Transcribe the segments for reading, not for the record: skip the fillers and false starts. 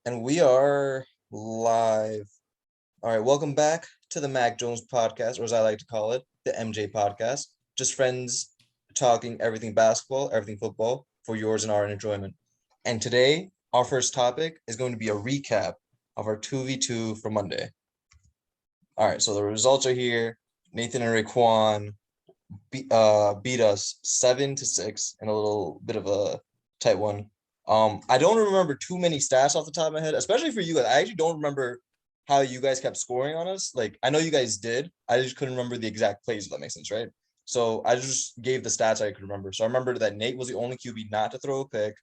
And we are live. All right, welcome back to the Mac Jones podcast, or as I like to call it, the MJ podcast. Just friends talking everything basketball, everything football for yours and our enjoyment. And today, our first topic is going to be a recap of our 2v2 for Monday. All right, so the results are here. Nathan and Raekwon beat us 7-6 in a little bit of a tight one. I don't remember too many stats off the top of my head, especially for you guys. I actually don't remember how you guys kept scoring on us. Like, I know you guys did. I just couldn't remember the exact plays, if that makes sense, right? So I just gave the stats I could remember. So I remember that Nate was the only QB not to throw a pick.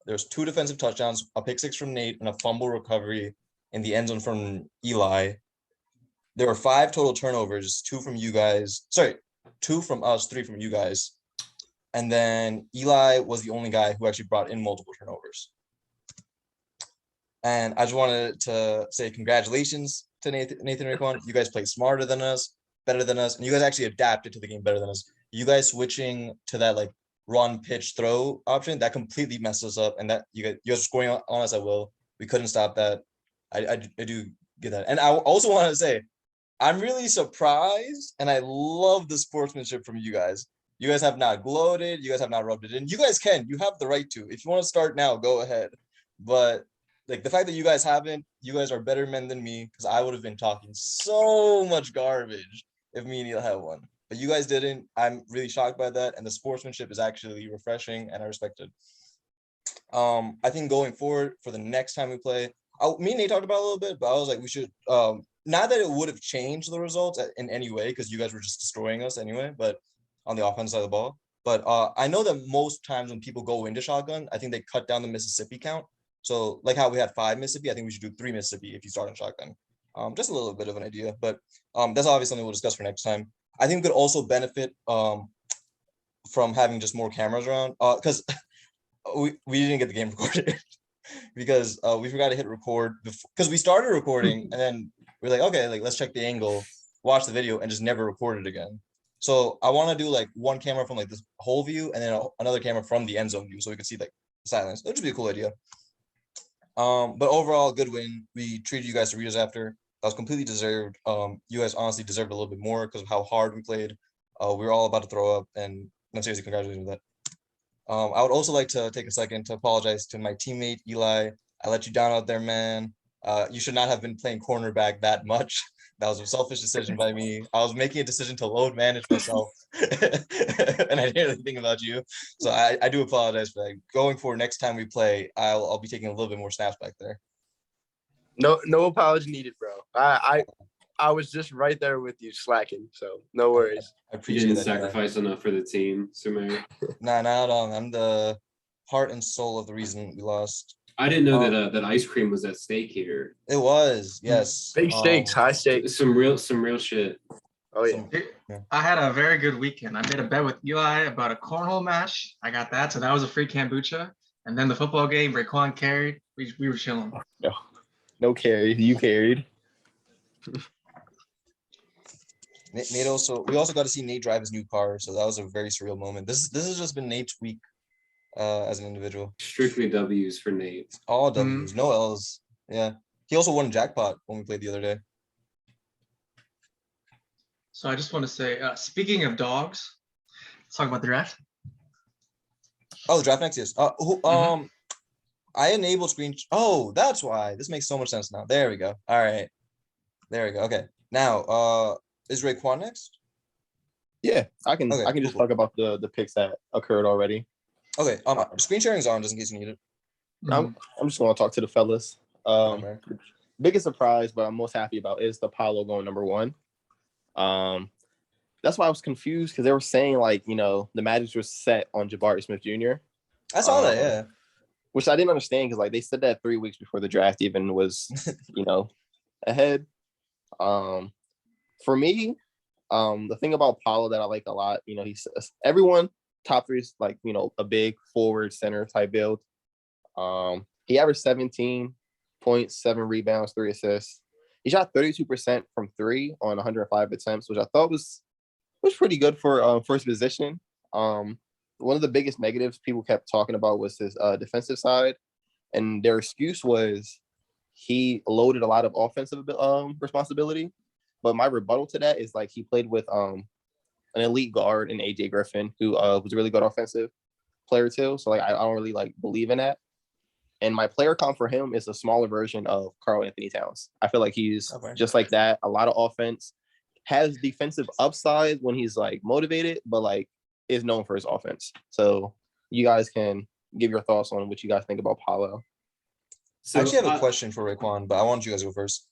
There's 2 defensive touchdowns, a pick six from Nate, and a fumble recovery in the end zone from Eli. There were 5 total turnovers, 2 from you guys. Sorry, 2 from us, 3 from you guys. And then Eli was the only guy who actually brought in multiple turnovers. And I just wanted to say congratulations to Nathan and Raekwon. You guys played smarter than us, better than us, and you guys actually adapted to the game better than us. You guys switching to that like run, pitch, throw option, that completely messed us up. And that you guys are scoring on us at will. We couldn't stop that. I do get that. And I also want to say, I'm really surprised, and I love the sportsmanship from you guys. You guys have not gloated. You guys have not rubbed it in. You guys can. You have the right to. If you want to start now, go ahead. But like the fact that you guys haven't, you guys are better men than me, because I would have been talking so much garbage if me and Neil had one. But you guys didn't. I'm really shocked by that, and the sportsmanship is actually refreshing, and I respect it. I think going forward for the next time we play, me and Nate talked about it a little bit, but I was like, we should not that it would have changed the results in any way, because you guys were just destroying us anyway, but on the offensive side of the ball. But I know that most times when people go into shotgun, I think they cut down the Mississippi count. So like how we had 5 Mississippi, I think we should do 3 Mississippi if you start in shotgun. Just a little bit of an idea, but that's obviously something we'll discuss for next time. I think we could also benefit from having just more cameras around, because we didn't get the game recorded because we forgot to hit record because we started recording and then we're like, okay, like let's check the angle, watch the video, and just never record it again. So I want to do like one camera from like this whole view and then another camera from the end zone view so we can see like the silence. That would be a cool idea. But overall, good win. We treated you guys to readers after. That was completely deserved. You guys honestly deserved a little bit more because of how hard we played. We were all about to throw up, and I'm seriously congratulations with that. I would also like to take a second to apologize to my teammate Eli. I let you down out there, man. You should not have been playing cornerback that much. That was a selfish decision by me. I was making a decision to load manage myself, and I didn't really think about you. So I do apologize for that. Going forward, next time we play, I'll be taking a little bit more snaps back there. No apology needed, bro. I was just right there with you, slacking. So no worries. I appreciate you that. didn't sacrifice enough for the team, Sumer. Nah, not at all. I'm the heart and soul of the reason we lost. I didn't know that ice cream was at stake here. It was, yes. Big stakes, high stakes. Some real shit. Oh yeah. I had a very good weekend. I made a bet with Eli about a cornhole match. I got that, so that was a free kombucha. And then the football game, Raekwon carried. We were chilling. No carry. You carried. Nate also, we also got to see Nate drive his new car, so that was a very surreal moment. This has just been Nate's week as an individual. Strictly W's for Nate. All W's, no L's. Yeah. He also won jackpot when we played the other day. So I just want to say, speaking of dogs, let's talk about the draft. Oh, the draft next, yes. I enabled screen. Oh, that's why. This makes so much sense now. There we go. All right. There we go. Okay. Now, is Raekwon next? Yeah, I can just talk about the picks that occurred already. Okay. Screen sharing is on just in case you need it. I'm just gonna talk to the fellas. Biggest surprise, but I'm most happy about is the Apollo going number 1. That's why I was confused because they were saying like, the Magic was set on Jabari Smith Jr. I saw that, yeah. Which I didn't understand because like they said that 3 weeks before the draft even was, ahead. For me, the thing about Paulo that I like a lot, he's everyone top 3 is like, a big forward center type build. He averaged 17 points, 7 rebounds, 3 assists. He shot 32% from 3 on 105 attempts, which I thought was pretty good for his position. One of the biggest negatives people kept talking about was his defensive side, and their excuse was he loaded a lot of offensive responsibility. But my rebuttal to that is like he played with an elite guard in AJ Griffin, who was a really good offensive player too. So like I don't really like believe in that. And my player comp for him is a smaller version of Karl Anthony Towns. I feel like he's just like that. A lot of offense, has defensive upside when he's like motivated, but like is known for his offense. So you guys can give your thoughts on what you guys think about Paolo. I actually have a question for Raekwon, but I want you guys to go first.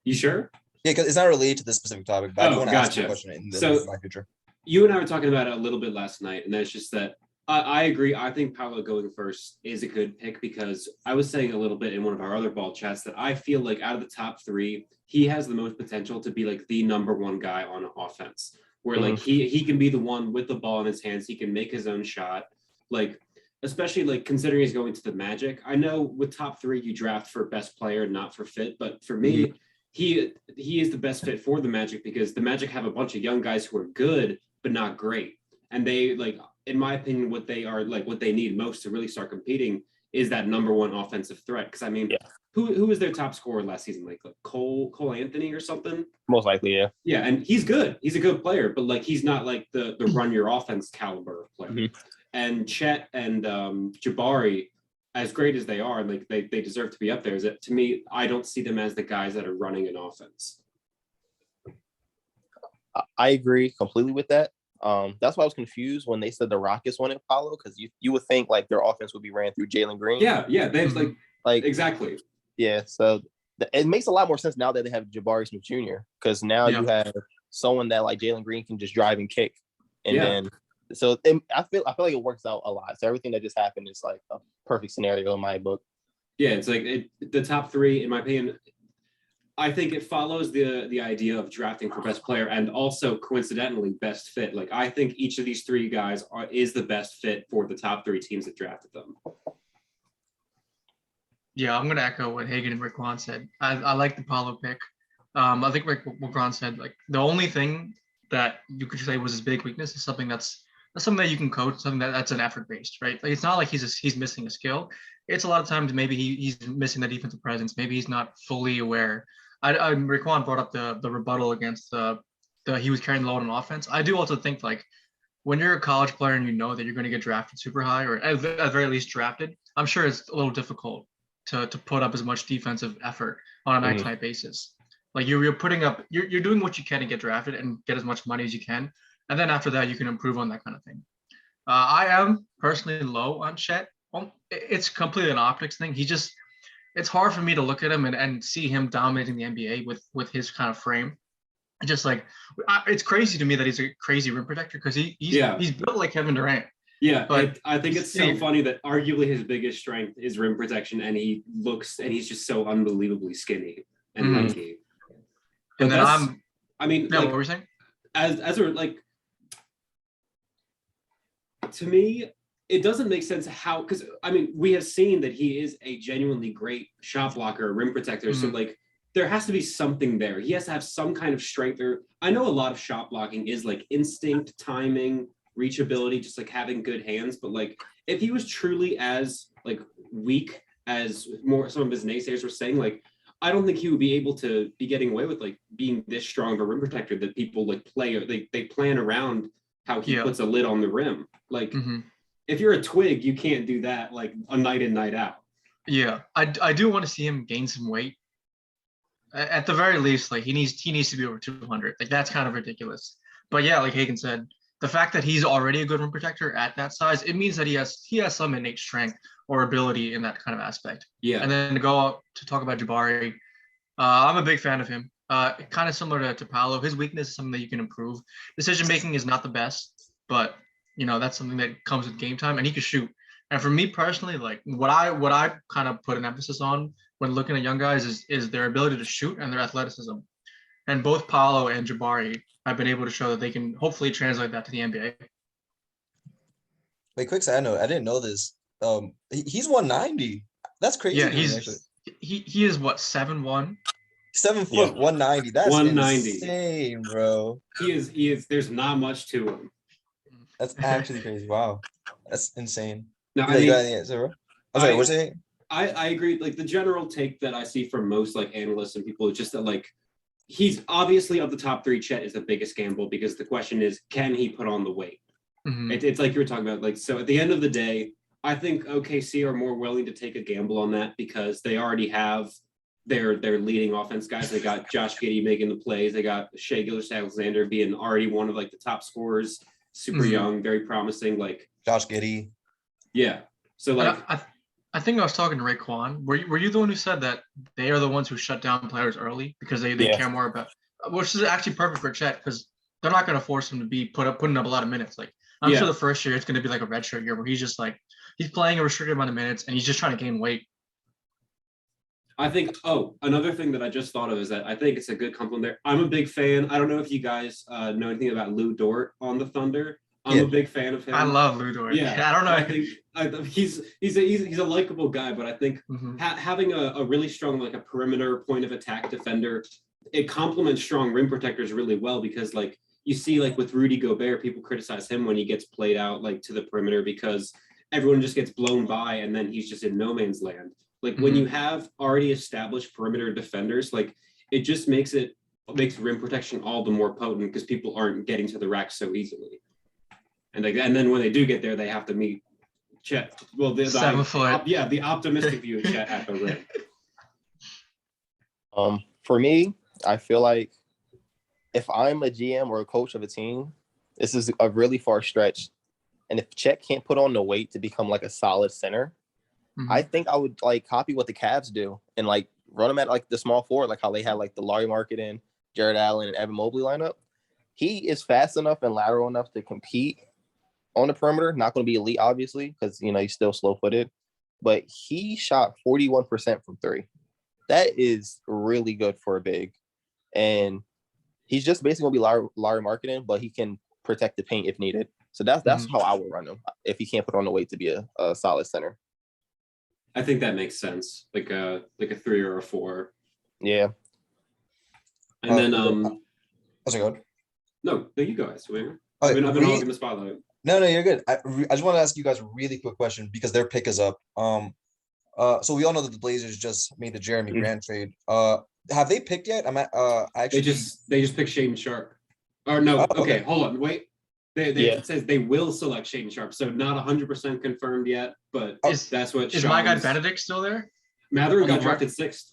You sure? Yeah, because it's not related to this specific topic, but I do want to ask you a gotcha. question in my future. You and I were talking about it a little bit last night, and that's just that I agree. I think Paolo going first is a good pick because I was saying a little bit in one of our other ball chats that I feel like out of the top three, he has the most potential to be like the number one guy on offense, where like he can be the one with the ball in his hands. He can make his own shot. Like, especially like considering he's going to the Magic. I know with top three, you draft for best player, not for fit. But for me, he is the best fit for the Magic because the Magic have a bunch of young guys who are good, but not great. And they like, in my opinion, what they need most to really start competing is that number one offensive threat. Because I mean, who was their top scorer last season? Like Cole Anthony or something? Most likely, yeah. Yeah, and he's good. He's a good player, but like he's not like the run your offense caliber of player. And Chet and Jabari, as great as they are, like they deserve to be up there. Is that to me, I don't see them as the guys that are running an offense. I agree completely with that. That's why I was confused when they said the Rockets wanted Paolo, because you would think like their offense would be ran through Jalen Green. Yeah, they like exactly. Yeah, so it makes a lot more sense now that they have Jabari Smith Jr. because now you have someone that like Jalen Green can just drive and kick, and then so I feel like it works out a lot. So everything that just happened is like a perfect scenario in my book. Yeah, it's like the top three, in my opinion. I think it follows the idea of drafting for best player and also coincidentally best fit. Like I think each of these three guys is the best fit for the top three teams that drafted them. Yeah, I'm gonna echo what Hagen and Raekwon said. I like the Paolo pick. I think what Raekwon said, like the only thing that you could say was his big weakness is something that's something that you can coach, something that's an effort based, right? Like it's not like he's missing a skill. It's a lot of times maybe he's missing the defensive presence. Maybe he's not fully aware. Raekwon brought up the rebuttal against the he was carrying the load on offense. I do also think like when you're a college player and you know that you're going to get drafted super high or at the very least drafted, I'm sure it's a little difficult to put up as much defensive effort on a night-to-night basis. Like you're putting up, you're doing what you can to get drafted and get as much money as you can. And then after that, you can improve on that kind of thing. I am personally low on Chet. It's completely an optics thing. It's hard for me to look at him and see him dominating the NBA with his kind of frame. Just like, it's crazy to me that he's a crazy rim protector because he's built like Kevin Durant. Yeah, but I think it's so funny that arguably his biggest strength is rim protection, and he's just so unbelievably skinny and lanky. And then what were you saying? As a like, to me, it doesn't make sense how, because I mean, we have seen that he is a genuinely great shot blocker, rim protector. So like, there has to be something there. He has to have some kind of strength. I know a lot of shot blocking is like instinct, timing, reachability, just like having good hands. But like, if he was truly as like weak as some of his naysayers were saying, like, I don't think he would be able to be getting away with like being this strong of a rim protector that people like play or they plan around how he puts a lid on the rim. Like, if you're a twig, you can't do that like a night in, night out. Yeah, I do want to see him gain some weight. At the very least, like he needs to be over 200. Like that's kind of ridiculous. But yeah, like Hagen said, the fact that he's already a good rim protector at that size, it means that he has some innate strength or ability in that kind of aspect. Yeah. And then to go out to talk about Jabari, I'm a big fan of him. Kind of similar to Paolo. His weakness is something that you can improve. Decision making is not the best, but you know that's something that comes with game time, and he can shoot. And for me personally, like what I kind of put an emphasis on when looking at young guys is their ability to shoot and their athleticism. And both Paolo and Jabari have been able to show that they can hopefully translate that to the NBA. Wait, quick side note, I didn't know this. He's 190. That's crazy. Yeah, he is what, 7'1"? 7 foot, 190. That's 190. insane, bro. He is. There's not much to him. That's actually crazy. Wow, that's insane. No, I mean, I was like, what's it? I agree. Like the general take that I see from most like analysts and people is just that like he's obviously of the top three, Chet is the biggest gamble because the question is, can he put on the weight? It's like you were talking about, like, so at the end of the day, I think OKC are more willing to take a gamble on that because they already have their leading offense guys. They got Josh Giddey making the plays. They got Shai Gilgeous-Alexander being already one of like the top scorers, super young, very promising. Like Josh Giddey. Yeah. So like I think I was talking to Raekwon. Were you the one who said that they are the ones who shut down players early because they care more about, which is actually perfect for Chet because they're not going to force him to be putting up a lot of minutes. Like I'm sure the first year it's going to be like a redshirt year where he's just like he's playing a restricted amount of minutes and he's just trying to gain weight. I think, another thing that I just thought of is that I think it's a good compliment there. I'm a big fan. I don't know if you guys know anything about Lou Dort on the Thunder. I'm a big fan of him. I love Lou Dort. Yeah, I don't know. I think he's a likable guy, but I think having a really strong like a perimeter point of attack defender, it complements strong rim protectors really well because like you see like with Rudy Gobert, people criticize him when he gets played out like to the perimeter because everyone just gets blown by and then he's just in no man's land. Like when you have already established perimeter defenders, like it just makes rim protection all the more potent because people aren't getting to the rack so easily. And then when they do get there, they have to meet Chet. Well, the 7 foot. The optimistic view of Chet at the rim. For me, I feel like if I'm a GM or a coach of a team, this is a really far stretch. And if Chet can't put on the weight to become like a solid center, I think I would like copy what the Cavs do and like run him at like the small forward, like how they had like the Larry Marketing, Jared Allen, and Evan Mobley lineup. He is fast enough and lateral enough to compete on the perimeter. Not going to be elite, obviously, because he's still slow-footed. But he shot 41% from three. That is really good for a big. And he's just basically going to be Larry Marketing, but he can protect the paint if needed. So that's how I would run him if he can't put on the weight to be a solid center. I think that makes sense, like a 3 or a 4. Yeah. And then how's it going? No, you guys. I've been hogging the spotlight. No, you're good. I just want to ask you guys a really quick question because their pick is up. So we all know that the Blazers just made the Jeremy Grant trade. Have they picked yet? Actually they just picked Shaedon Sharp. Or no, okay, hold on, wait. It says they will select Shaedon Sharp, so not 100% confirmed yet, but that's what. Is my guy Benedict still there? Mathurin got drafted 6th.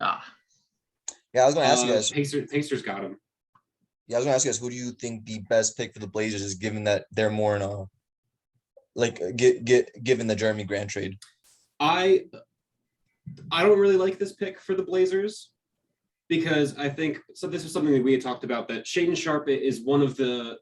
Yeah, I was going to ask you guys. Pacers got him. Yeah, I was going to ask you guys, who do you think the best pick for the Blazers is, given that they're more in given the Jeremy Grant trade? I don't really like this pick for the Blazers. Because I think this was something that we had talked about, that Shaedon Sharp is one of the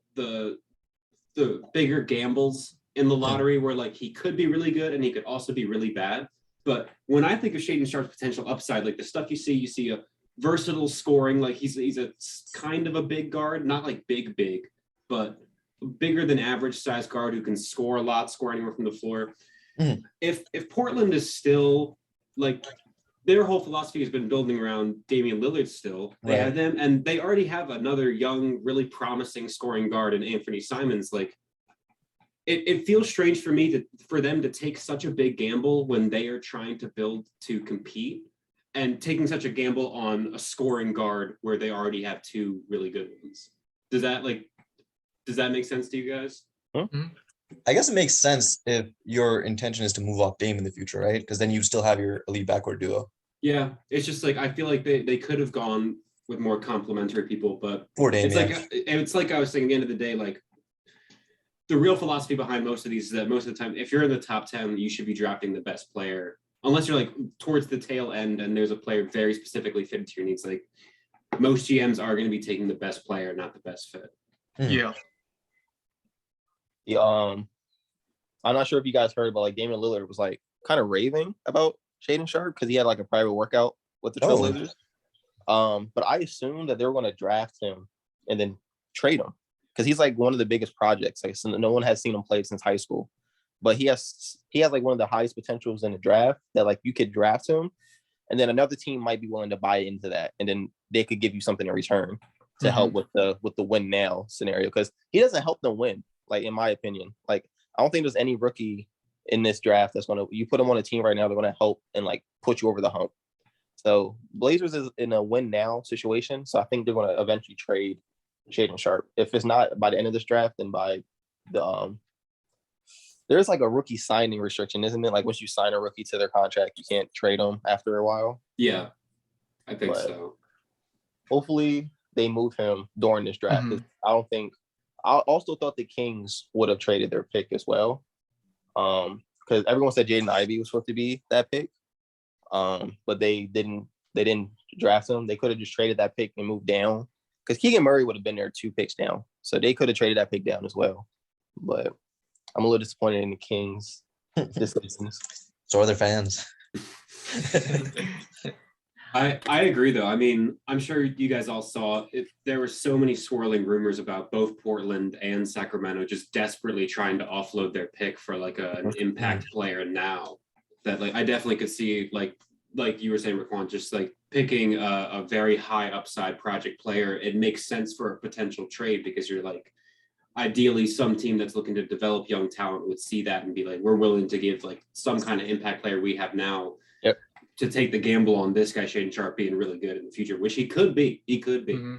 bigger gambles in the lottery where like he could be really good and he could also be really bad. But when I think of Shaedon Sharp's potential upside, like the stuff you see a versatile scoring, like he's a kind of a big guard, not like big, but bigger than average size guard who can score a lot, score anywhere from the floor. If Portland is still like, their whole philosophy has been building around Damian Lillard still. They have them, and they already have another young, really promising scoring guard in Anthony Simons. Like, it feels strange for me for them to take such a big gamble when they are trying to build to compete, and taking such a gamble on a scoring guard where they already have 2 really good ones. Does that make sense to you guys? I guess it makes sense if your intention is to move off Dame in the future, right? Because then you still have your elite backcourt duo. Yeah, it's just like I feel like they could have gone with more complementary people, but it's like I was saying, at the end of the day, like the real philosophy behind most of these is that most of the time, if you're in the top 10, you should be drafting the best player, unless you're like towards the tail end and there's a player very specifically fitted to your needs. Like most GMs are going to be taking the best player, not the best fit. Yeah. I'm not sure if you guys heard, but like Damian Lillard was like kind of raving about Shaedon Sharp because he had like a private workout with the Trailblazers. But I assumed that they were going to draft him and then trade him because he's like one of the biggest projects. Like, so no one has seen him play since high school, but he has like one of the highest potentials in the draft that like you could draft him, and then another team might be willing to buy into that, and then they could give you something in return to help with the win now scenario, because he doesn't help them win. Like, in my opinion, like I don't think there's any rookie in this draft that's gonna you put them on a team right now, they're gonna help and like put you over the hump. So Blazers is in a win now situation. So I think they're gonna eventually trade Shaedon Sharpe. If it's not by the end of this draft, then by the there's like a rookie signing restriction, isn't it? Like once you sign a rookie to their contract, you can't trade them after a while. Yeah, I think But so. hopefully they move him during this draft. I don't think. I also thought the Kings would have traded their pick as well, because everyone said Jaden Ivey was supposed to be that pick, but they didn't. They didn't draft him. They could have just traded that pick and moved down, because Keegan Murray would have been there 2 picks down, so they could have traded that pick down as well. But I'm a little disappointed in the Kings decisions. So are their fans. I agree, though. I mean, I'm sure you guys all saw it. There were so many swirling rumors about both Portland and Sacramento just desperately trying to offload their pick for like an impact player now, that like I definitely could see like you were saying, Raquan, just like picking a very high upside project player. It makes sense for a potential trade, because you're like, ideally some team that's looking to develop young talent would see that and be like, we're willing to give like some kind of impact player we have now to take the gamble on this guy, Shaedon Sharpe, being really good in the future, which he could be. He could be. Mm-hmm.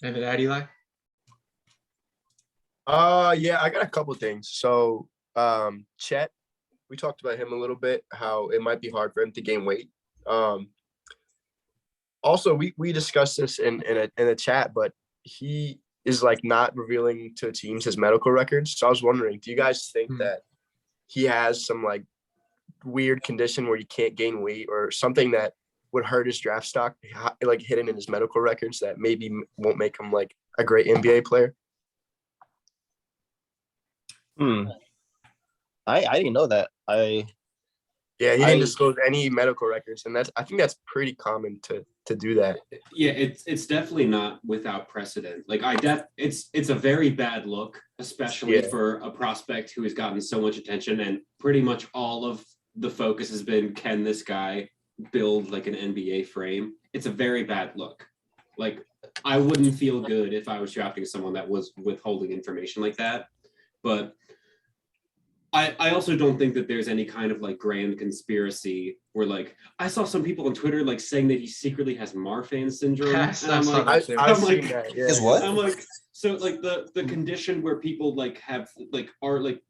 And then Eli? Yeah, I got a couple things. So Chet, we talked about him a little bit, how it might be hard for him to gain weight. Also, we discussed this in a chat, but he is like not revealing to teams his medical records. So I was wondering, do you guys think that he has some like weird condition where he can't gain weight, or something that would hurt his draft stock, like hidden in his medical records, that maybe won't make him like a great NBA player? I didn't know that. He didn't disclose any medical records, and I think that's pretty common to do that. Yeah, it's definitely not without precedent. Like it's a very bad look, especially for a prospect who has gotten so much attention, and pretty much all of the focus has been, can this guy build like an NBA frame? It's a very bad look. Like, I wouldn't feel good if I was drafting someone that was withholding information like that. But I also don't think that there's any kind of like grand conspiracy where like I saw some people on Twitter like saying that he secretly has Marfan Syndrome. Yes, and I'm like, I've seen that. Yeah. Is what? I'm like, so like the condition where people like have like are like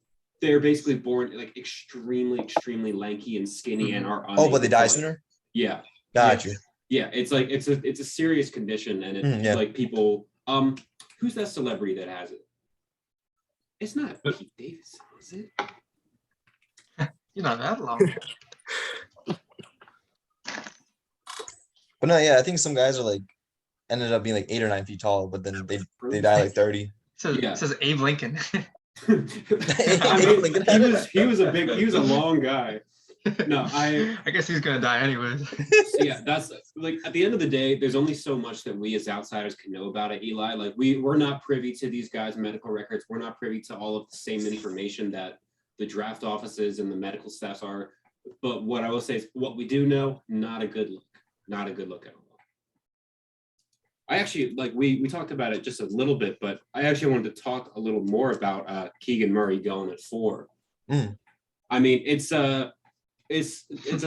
they're basically born like extremely lanky and skinny and are Oh, but they die like, sooner? Yeah. Got you. Yeah, it's like it's a serious condition, and it like people who's that celebrity that has it? It's not Pete Davis, is it? You're not that long. But no, yeah, I think some guys are like ended up being like 8 or 9 feet tall, but then they die like 30. It says Abe Lincoln. I mean, he was a long guy. No, I guess he's gonna die anyways. Yeah, that's like at the end of the day, there's only so much that we as outsiders can know about it, Eli. Like we're not privy to these guys' medical records. We're not privy to all of the same information that the draft offices and the medical staffs are. But what I will say is, what we do know, not a good look. Not a good look at all. I actually like we talked about it just a little bit, but I actually wanted to talk a little more about Keegan Murray going at 4. I mean, it's a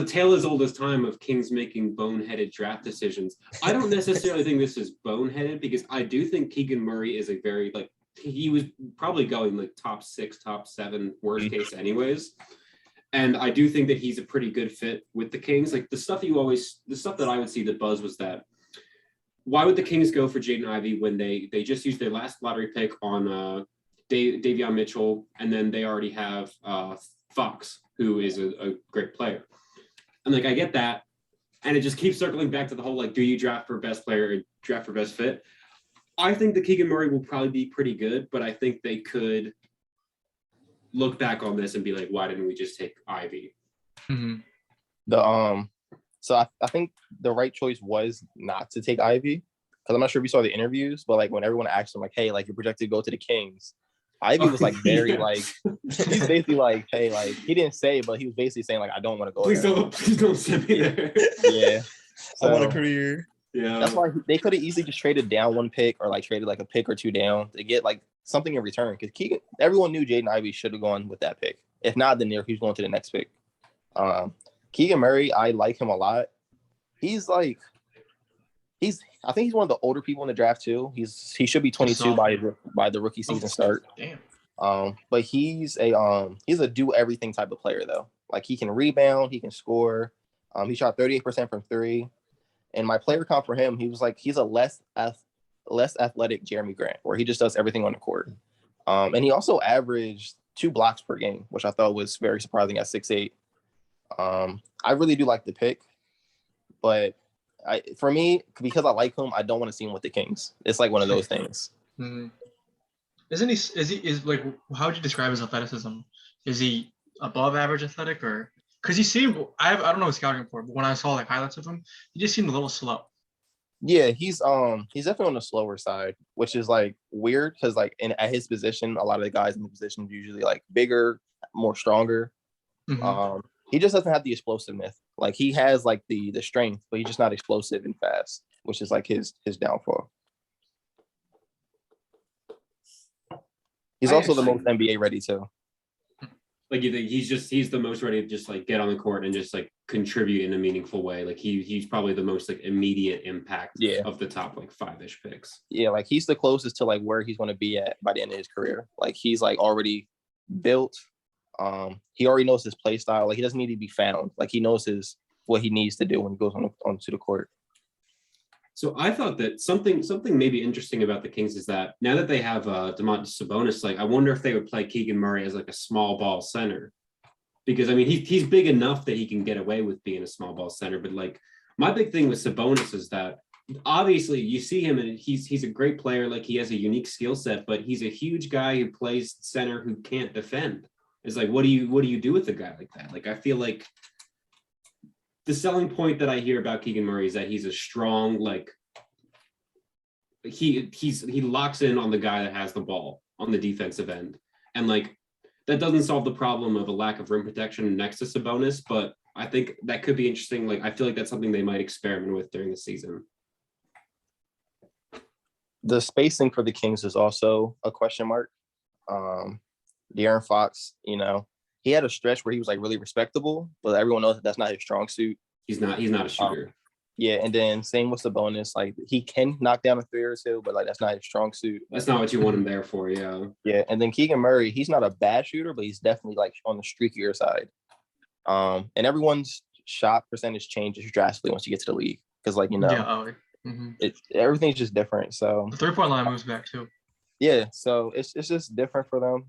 tale as old as time of Kings making boneheaded draft decisions. I don't necessarily think this is boneheaded, because I do think Keegan Murray is a very like he was probably going like top 6, top 7 worst case anyways. And I do think that he's a pretty good fit with the Kings. Like the stuff that I would see the buzz was that, why would the Kings go for Jaden Ivey when they just used their last lottery pick on Davion Mitchell, and then they already have Fox, who is a great player. And like I get that, and it just keeps circling back to the whole like, do you draft for best player or draft for best fit? I think that Keegan Murray will probably be pretty good, but I think they could look back on this and be like, why didn't we just take Ivy? So I think the right choice was not to take Ivy, because I'm not sure if you saw the interviews, but like when everyone asked him like, hey, like you're projected to go to the Kings, Ivy was like very like he's basically like, hey, like he didn't say, but he was basically saying like, I don't want to go. Please don't send me there. Yeah. I want a career. Yeah. That's why they could have easily just traded down 1 pick, or like traded like a pick or 2 down to get like something in return. Because Keegan, everyone knew Jaden Ivey should have gone with that pick. If not, then he's going to the next pick. Keegan Murray, I like him a lot. I think he's one of the older people in the draft too. He should be 22 by the rookie season start. Damn. But he's a do everything type of player though. Like he can rebound, he can score. He shot 38% from three. And my player comp for him, he's a less athletic Jeremy Grant, where he just does everything on the court. And he also averaged 2 blocks per game, which I thought was very surprising at 6'8". I really do like the pick, but for me, because I like him, I don't want to see him with the Kings. It's like one of those things. Mm-hmm. How would you describe his athleticism? Is he above average athletic, or because he seemed, I don't know his scouting report, but when I saw like highlights of him, he just seemed a little slow. Yeah, he's definitely on the slower side, which is like weird because like at his position, a lot of the guys in the position are usually like bigger, more stronger. Mm-hmm. He just doesn't have the explosiveness. Like he has like the strength, but he's just not explosive and fast, which is like his downfall. He's also the most NBA ready too. Like you think he's the most ready to just like get on the court and just like contribute in a meaningful way. Like he's probably the most like immediate impact of the top like 5-ish picks. Yeah, like he's the closest to like where he's going to be at by the end of his career. Like he's like already built. He already knows his play style. Like he doesn't need to be found. Like he knows what he needs to do when he goes onto the court. So I thought that something maybe interesting about the Kings is that now that they have Domantas Sabonis, like I wonder if they would play Keegan Murray as like a small ball center, because I mean he's big enough that he can get away with being a small ball center. But like my big thing with Sabonis is that obviously you see him and he's a great player. Like he has a unique skill set, but he's a huge guy who plays center who can't defend. It's like what do you do with a guy like that? Like I feel like the selling point that I hear about Keegan Murray is that he's a strong, like he locks in on the guy that has the ball on the defensive end. And like that doesn't solve the problem of a lack of rim protection next to Sabonis, but I think that could be interesting. Like I feel like that's something they might experiment with during the season. The spacing for the Kings is also a question mark. De'Aaron Fox, he had a stretch where he was like really respectable, but everyone knows that's not his strong suit. He's not a shooter. Yeah, and then same with Sabonis, like he can knock down a 3 or 2, but like that's not his strong suit. That's not what you want him there for, yeah. Yeah, and then Keegan Murray, he's not a bad shooter, but he's definitely like on the streakier side. And everyone's shot percentage changes drastically once you get to the league because everything's just different. So the 3-point line moves back too. Yeah, so it's just different for them.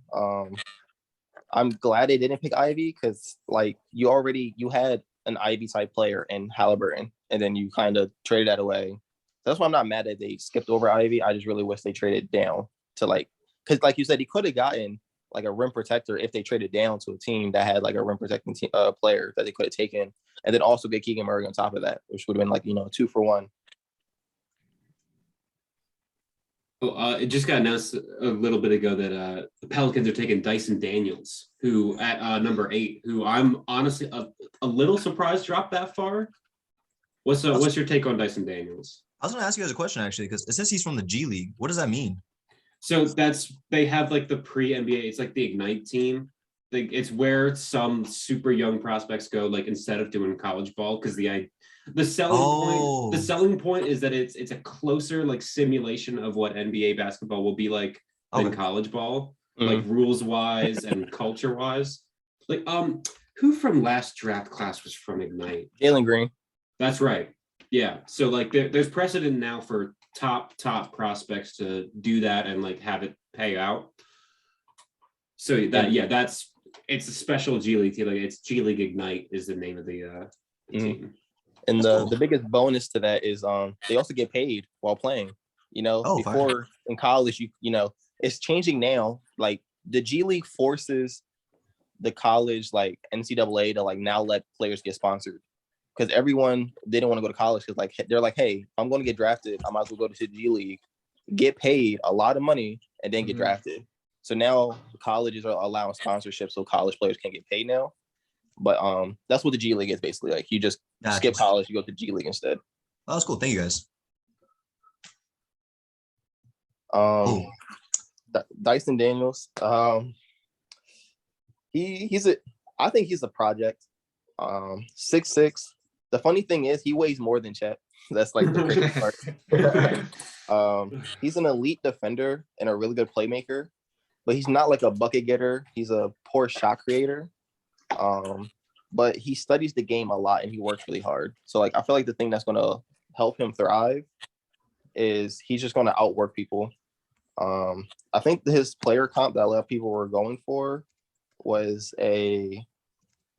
I'm glad they didn't pick Ivy because like you had an Ivy type player in Halliburton, and then you kind of traded that away. So that's why I'm not mad that they skipped over Ivy. I just really wish they traded down to because like you said, he could have gotten like a rim protector if they traded down to a team that had like a rim protecting player that they could have taken, and then also get Keegan Murray on top of that, which would have been like 2 for 1. Well, it just got announced a little bit ago that the Pelicans are taking Dyson Daniels, who at number 8, who I'm honestly a little surprised dropped that far. What's your take on Dyson Daniels? I was going to ask you guys a question actually, because it says he's from the G League. What does that mean? So they have like the pre-NBA. It's like the Ignite team. It's where some super young prospects go, like instead of doing college ball, because the selling point is that it's a closer like simulation of what NBA basketball will be like than college ball, like rules wise and culture wise. Like who from last draft class was from Ignite? Jalen Green. That's right. Yeah. So like there's precedent now for top prospects to do that and like have it pay out. So it's a special G League team. Like it's G League Ignite is the name of the team. And the biggest bonus to that is they also get paid while playing. Before in college, it's changing now. Like the G League forces the college like NCAA to like now let players get sponsored because everyone didn't want to go to college because like they're like, hey, if I'm going to get drafted, I might as well go to the G League, get paid a lot of money, and then get drafted. So now colleges are allowing sponsorships so college players can get paid now. But that's what the G League is basically. Like you just skip college, you go to G League instead. Oh, that's cool. Thank you guys. Dyson Daniels. I think he's a project. 6'6". The funny thing is he weighs more than Chet. That's like the crazy part. He's an elite defender and a really good playmaker, but he's not like a bucket getter. He's a poor shot creator. But he studies the game a lot and he works really hard. So like I feel like the thing that's gonna help him thrive is he's just gonna outwork people. I think his player comp that a lot of people were going for was a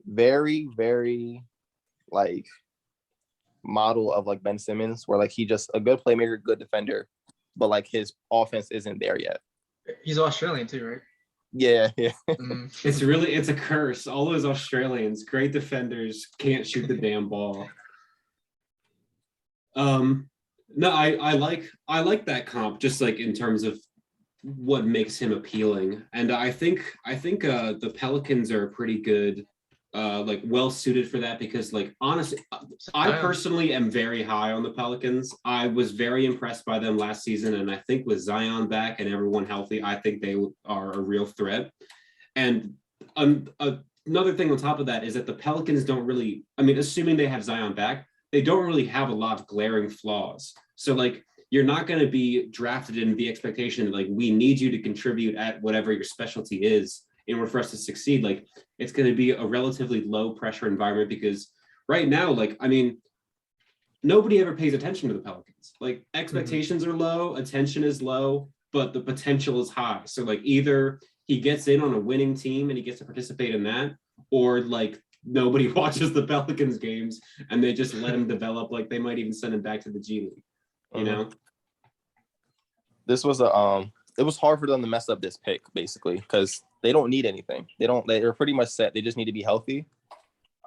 very, very like model of like Ben Simmons, where like he just a good playmaker, good defender, but like his offense isn't there yet. He's Australian too, right? Yeah. It's a curse. All those Australians, great defenders, can't shoot the damn ball. No, I like that comp, just like in terms of what makes him appealing. And I think the Pelicans are pretty good, like well suited for that, because like honestly, I personally am very high on the Pelicans. I was very impressed by them last season, and I think with Zion back and everyone healthy, I think they are a real threat. And another thing on top of that is that the Pelicans don't really, I mean, assuming they have Zion back, they don't really have a lot of glaring flaws. So like you're not going to be drafted in the expectation like we need you to contribute at whatever your specialty is in order for us to succeed. Like it's going to be a relatively low pressure environment, because right now, like, I mean, nobody ever pays attention to the Pelicans. Like expectations are low, attention is low, but the potential is high. So like either he gets in on a winning team and he gets to participate in that, or like nobody watches the Pelicans games and they just let him develop. Like they might even send him back to the G League, you know? This was it was hard for them to mess up this pick basically, because they don't need anything. They're pretty much set. They just need to be healthy.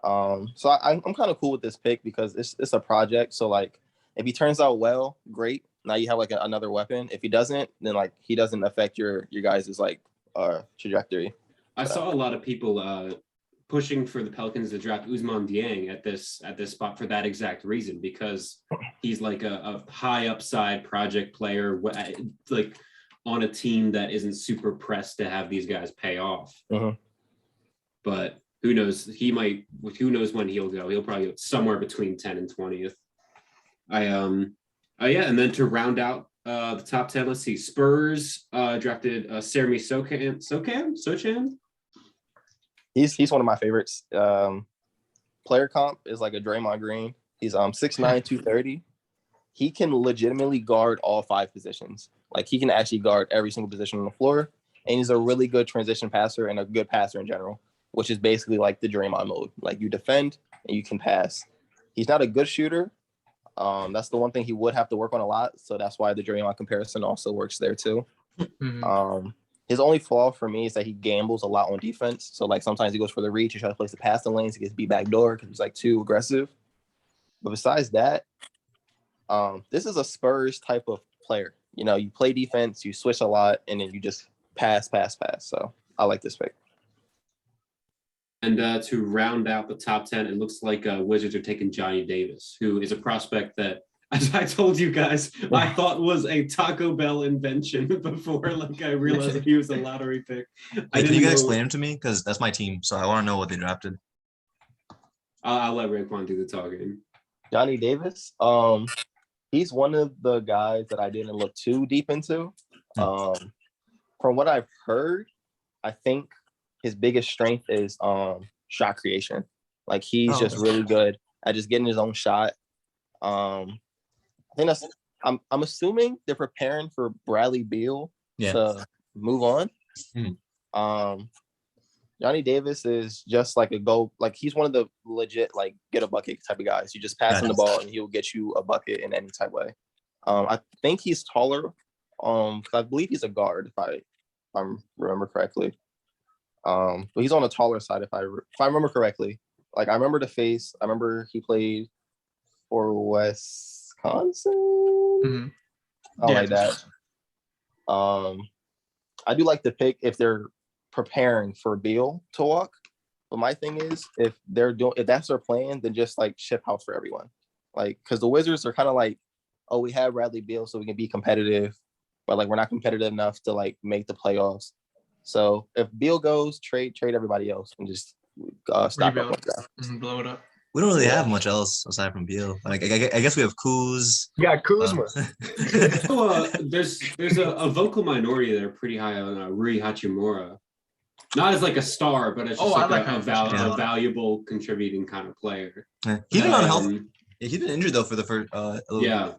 So I'm kind of cool with this pick because it's a project. So like if he turns out well, great. Now you have like another weapon. If he doesn't, then like he doesn't affect your guys' like trajectory. I saw a lot of people pushing for the Pelicans to draft Ousmane Dieng at this spot for that exact reason, because he's like a high upside project player, like on a team that isn't super pressed to have these guys pay off. But who knows? Who knows when he'll go? He'll probably go somewhere between 10 and 20th. Yeah, and then to round out the top 10, let's see. Spurs drafted Sermi Sochan. He's one of my favorites. Player comp is like a Draymond Green. He's 6'9", 230. He can legitimately guard all 5 positions. Like he can actually guard every single position on the floor. And he's a really good transition passer and a good passer in general, which is basically like the Draymond mode. Like you defend and you can pass. He's not a good shooter. That's the one thing he would have to work on a lot. So that's why the Draymond comparison also works there too. His only flaw for me is that he gambles a lot on defense. So like sometimes he goes for the reach, he tries to place the pass in lanes, he gets beat back door because he's like too aggressive. But besides that, this is a Spurs type of player. You know, you play defense, you switch a lot, and then you just pass. So I like this pick. And to round out the top 10, it looks like Wizards are taking Johnny Davis, who is a prospect that, as I told you guys, I thought was a Taco Bell invention before like I realized that he was a lottery pick. Hey, can you guys explain him to me? Because that's my team, so I want to know what they drafted. I'll let Raekwon do the talking. Johnny Davis, he's one of the guys that I didn't look too deep into. From what I've heard, I think his biggest strength is shot creation. Like he's just really good at just getting his own shot. I think that's I'm assuming they're preparing for Bradley Beal to move on. Johnny Davis is just like he's one of the legit like get a bucket type of guys. You just pass him the ball and he'll get you a bucket in any type way. I think he's taller. Because I believe he's a guard if I remember correctly. But he's on the taller side if I remember correctly. Like I remember the face. I remember he played for Wisconsin. Like that. I do like the pick if they're preparing for Beal to walk. But my thing is if that's their plan, then just like ship out for everyone. Like because the Wizards are kind of like, oh, we have Bradley Beal so we can be competitive. but like we're not competitive enough to like make the playoffs. So if Beal goes, trade everybody else and just stop Rebuild. up like that. Blow it up. We don't really Yeah. have much else aside from Beal. Like I guess we have Kuz. Yeah, Kuzma. So there's a vocal minority that are pretty high on Rui Hachimura. Not as like a star, but it's just I like like a Hachimura. valuable contributing kind of player. He's been on health. Um, He's been injured though for the first. A little Yeah,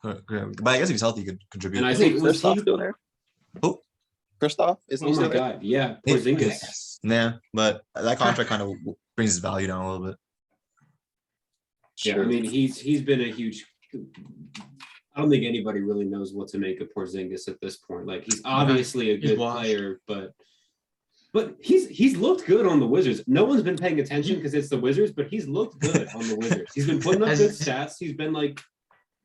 bit. But I guess if he's healthy, he could contribute. and I Isn't think was Kristoff he? still there? Oh. Kristoff, isn't Oh he my still there? god, yeah, Porzingis. Yeah, but that contract kind of brings his value down a little bit. Yeah, I mean he's been a huge. I don't think anybody really knows what to make of Porzingis at this point. Like he's obviously a He's good washed. player, but he's looked good on the Wizards. No one's been paying attention because it's the Wizards, but he's looked good on the Wizards. He's been putting up good stats. He's been like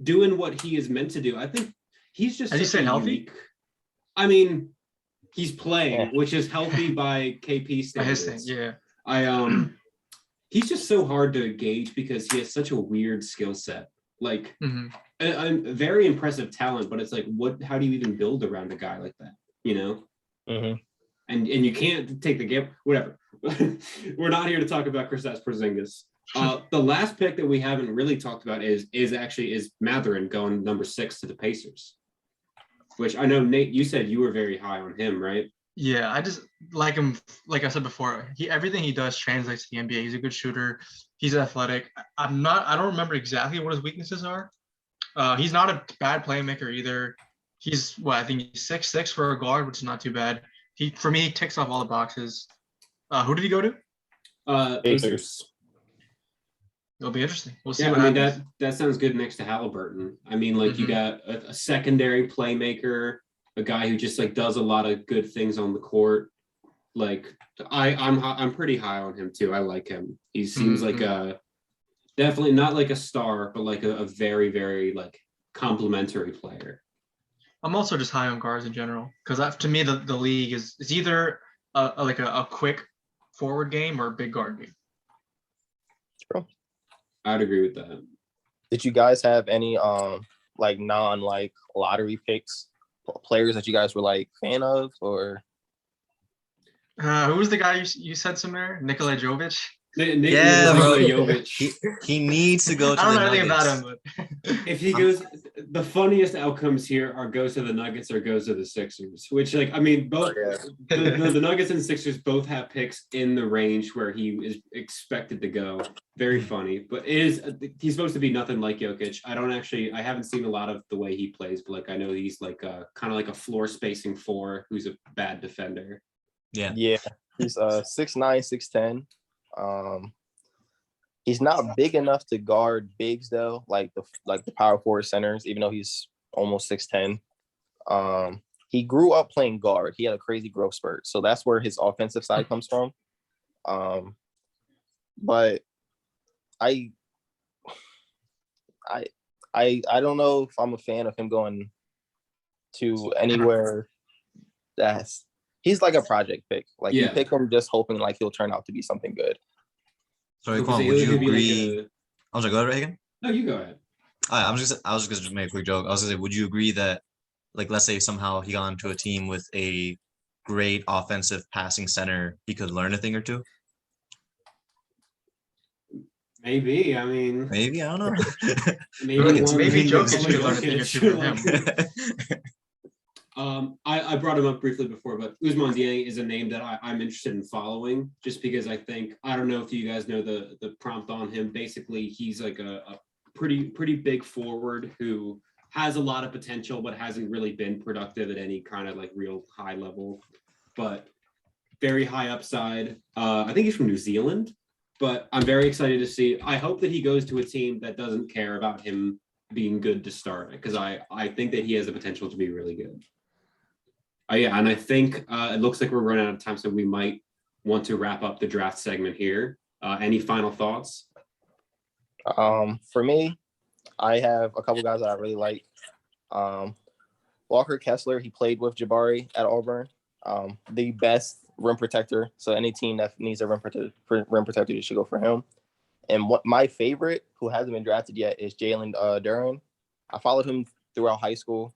doing what he is meant to do. I think he's just. Has he such stayed a healthy? unique- I mean, he's playing, Yeah. which is healthy by KP By his standards. thing, yeah. He's just so hard to gauge because he has such a weird skill set. Like hmm a very impressive talent, but it's like, how do you even build around a guy like that? You know? Mm-hmm. And you can't take the game, whatever. We're not here to talk about Kristaps Porzingis. The last pick that we haven't really talked about is Mathurin going number 6 to the Pacers, which I know, Nate, you said you were very high on him, right? Yeah, I just like him. Like I said before, everything he does translates to the NBA. He's a good shooter. He's athletic. I don't remember exactly what his weaknesses are. He's not a bad playmaker either. He's I think he's 6'6" for a guard, which is not too bad. For me, ticks off all the boxes. Who did he go to? Pacers. It'll be interesting. We'll see Yeah, what I mean happens. that sounds good next to Halliburton. I mean, like you got a secondary playmaker, a guy who just like does a lot of good things on the court. Like I'm pretty high on him too. I like him. He seems like definitely not like a star, but like a very, very like complimentary player. I'm also just high on guards in general because to me the league is either a quick forward game or a big guard game. I'd agree with that. Did you guys have any like lottery picks, players that you guys were like fan of, or Who was the guy you said somewhere? Nikola Jovic? Yeah, bro. Jovic. He needs to go to I don't the know anything Nuggets. about him, but If he goes, the funniest outcomes here are goes to the Nuggets or goes to the Sixers, which like, I mean, both the Nuggets and Sixers both have picks in the range where he is expected to go. Very funny, but he's supposed to be nothing like Jokic. I haven't seen a lot of the way he plays, but like, I know he's like kind of like a floor spacing 4 who's a bad defender. Yeah. he's 6'9", 6'10". He's not big enough to guard bigs though, like the power forward centers, even though he's almost 6'10". He grew up playing guard. He had a crazy growth spurt, so that's where his offensive side comes from. But I don't know if I'm a fan of him going to anywhere he's like a project pick. Like you pick him just hoping like he'll turn out to be something good. Sorry, Quan, would you agree? Like I'm sorry, go ahead, Hagen. no, you go ahead. I was just gonna make a quick joke. I was gonna say, would you agree that, like, let's say somehow he got into a team with a great offensive passing center, he could learn a thing or two? Maybe. I mean, Maybe, I don't know. maybe Jokic could learn a thing or two from him. I brought him up briefly before, but Ousmane Dieng is a name that I'm interested in following, just because I don't know if you guys know the prompt on him. Basically, he's like a pretty big forward who has a lot of potential, but hasn't really been productive at any kind of like real high level, but very high upside. I think he's from New Zealand, but I'm very excited to see. I hope that he goes to a team that doesn't care about him being good to start, because I think that he has the potential to be really good. Yeah, and I think it looks like we're running out of time, so we might want to wrap up the draft segment here. Any final thoughts? For me, I have a couple guys that I really like. Walker Kessler, he played with Jabari at Auburn. The best rim protector. So any team that needs a rim protector, you should go for him. And what my favorite, who hasn't been drafted yet, is Jalen Duren. I followed him throughout high school.